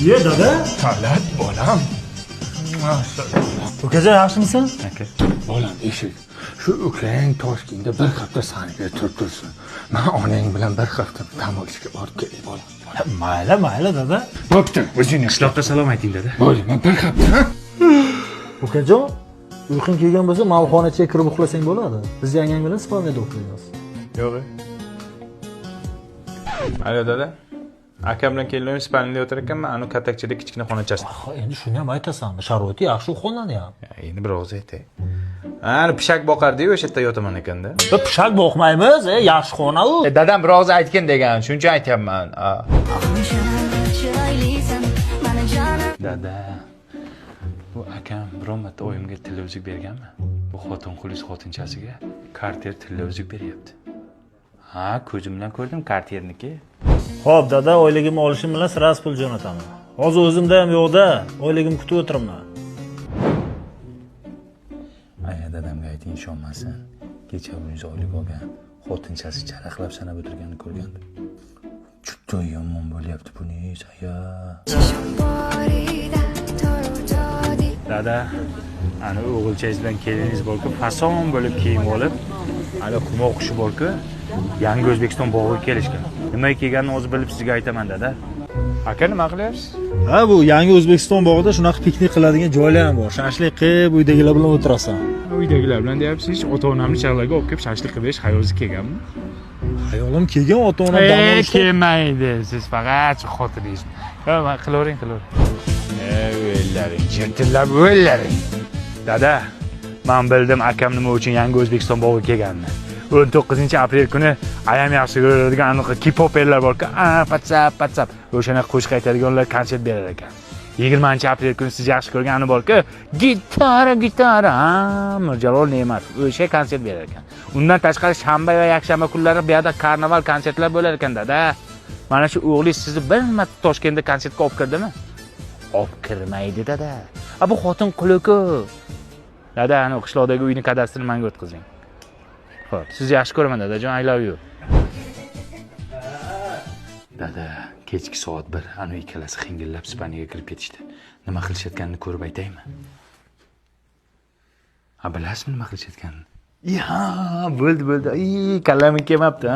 Ye dada. Talat bolam. Ukajon yaxshimisan? Aka. Bolam eshit. Shu ukang Toshkentda bir hafta saniga turib tursin. Men onang bilan bir hafta dam olishga borib kelay bolam. Mayli dada. Bo'pti, o'zing Qishloqqa salom ayting dada. Bo'ling, men bir hafta. Ukajon, uyqung kelgan bo'lsa, malxonachiga kirib uxlasang bo'ladi. Biz yangang bilan spalniyada uxlaymiz. Yo'q. Alo dada. Akam bilan kelinimiz spalniyada o'tirar ekanman, anu katakchada kichkina xonachasida. Endi shuni ham aytasanmi? Sharoiti yaxshi uxlanadi ham. Endi bir og'iz aytay. Ani pishak boqardi-yu, o'sha yerda yotaman ekanda. Pishak boqmaymiz, yaxshi xona u. Dadam bir og'iz aytgan degan, shuncha aytyapman. Dada. Bu akam biron marta oyimga tilla uzuk berganmi? Bu xotin-quliz xotinchasiga karter tilla uzuk beryapti. Ha, ko'zim bilan ko'rdim karterniki. Xo'p, dada, oyligimni olishim bilan sirasi pul jo'nataman. Hozir o'zimda ham yo'q-da, oyligimni kutib o'tiribman. Aya dadamga ayting ishonmasin. Kecha 100 oylik olgan xotinchasi charaqlab sanab o'tirganini ko'rgandim. Juda yomon bo'lyapti buni, aya. Dada, ana o'g'ilchangiz bilan keliningiz bor-ku, fason bo'lib kiyim olib, ana qum o'qishi bor-ku, Yangi O'zbekiston bog'iga kelishgan. Nimaga kelganini o'zi bilib sizga aytaman, dada. Aka, nima qilyapsiz? Ha, bu Yangi O'zbekiston bog'ida shunaqa piknik qiladigan joylar ham bor. Shashlik qilib, uydagilar bilan o'tirasan. Uydagilar bilan deyapsiz, ota-onamni chaqlarga olib kelib shashlik qilib berish xayolingizga kelganmi? Hayolim kelgan, ota-onam dam olishda. Kelmaydi, siz faqat xotiningiz. Ha, qilavering. O'llaring, jirtillar o'llaring. Dada, men bildim akam nima uchun Yangi O'zbekiston bog'iga kelganini. 19-aprel kuni ayam yaxshi ko'radigan aniq K-poperlar bor-ku, patsap. O'shana qo'shiq aytadiganlar konsert berar ekan. 20-aprel kuni siz yaxshi ko'rgan ani bor-ku, gitara, Mirjalol Ne'matov o'sha konsert berar ekan. Undan tashqari shanba va yakshanba kunlari bu yerda karnaval konsertlar bo'lar ekan, dada. Mana shu o'g'lingiz sizni bir marta Toshkentda konsertga olib kirdimi? Olib kirmaydi, dada. Bu xotin quli-ku. Dada, ana qishloqdagi uyni kadastrini menga o'tkazing. Xo'p, sizni yaxshi ko'raman, dadajon, I love you. Dada, kechki soat 1 anu ikkalasi xingillab Ispaniyaga kirib ketishdi. Nima qilishayotganini ko'rib aytaymi? Bilasizmi nima qilishayotganini? Ya, bo'ldi. Kallamim kelmabdi.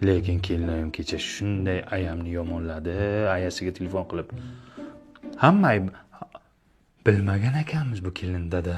Lekin kelinim kecha shunday ayamni yomonladi, ayasiga telefon qilib. Hamma bilmagan ekanmiz bu kelin, dada.